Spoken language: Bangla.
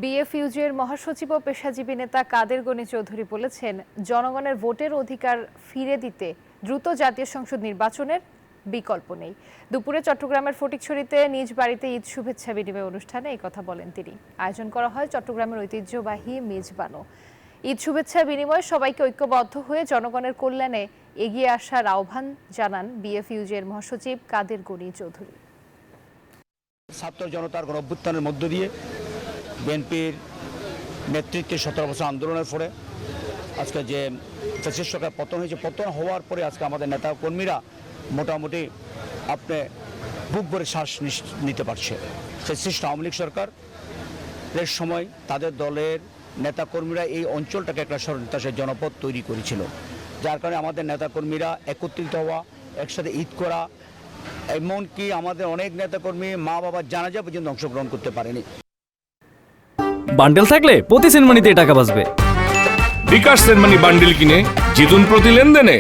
বিএফইউজের মহাসচিব ও পেশাজীবী নেতা কাদের গনি চৌধুরী বলেছেন, জনগণের ভোটের অধিকার ফিরে দিতে দ্রুত জাতীয় সংসদ নির্বাচনের বিকল্প নেই। দুপুরে চট্টগ্রামের ফটিকছড়িতে নিজ বাড়িতে ঈদ শুভেচ্ছা বিনিময় অনুষ্ঠানে এই কথা বলেন তিনি। আয়োজন করা হয় চট্টগ্রামের ঐতিহ্যবাহী মেজবানো। ঈদ শুভেচ্ছা বিনিময়ে সবাইকে ঐক্যবদ্ধ হয়ে জনগণের কল্যাণে এগিয়ে আসার আহ্বান জানান বিএফইউজের মহাসচিব কাদের গনি চৌধুরী। ছাত্র জনতার গণ অভ্যুত্থানের মধ্য দিয়ে বিএনপির নেতৃত্বে 17 বছর আন্দোলনের পরে আজকে যে ফ্যাসিস্ট সরকার পতন হয়েছে, পতন হওয়ার পরে আজকে আমাদের নেতা কর্মীরা মোটামুটি আপনি বুক ভরে শ্বাস নিতে পারছে। ফ্যাসিস্ট আওয়ামী লীগ সরকারের সময় তাদের দলের নেতাকর্মীরা এই অঞ্চলটাকে একটা সন্ত্রাসের জনপদ তৈরি করেছিল, যার কারণে আমাদের নেতাকর্মীরা একত্রিত হওয়া, একসাথে ঈদ করা, এমনকি আমাদের অনেক নেতাকর্মী মা বাবার জানাজা পর্যন্ত অংশগ্রহণ করতে পারেনি। বান্ডেল থাকলে প্রতি সেনমানিতে টাকা বাঁচবে। বিকাশ সেনমানি বান্ডেল কিনে জিতুন প্রতি লেনদেনে।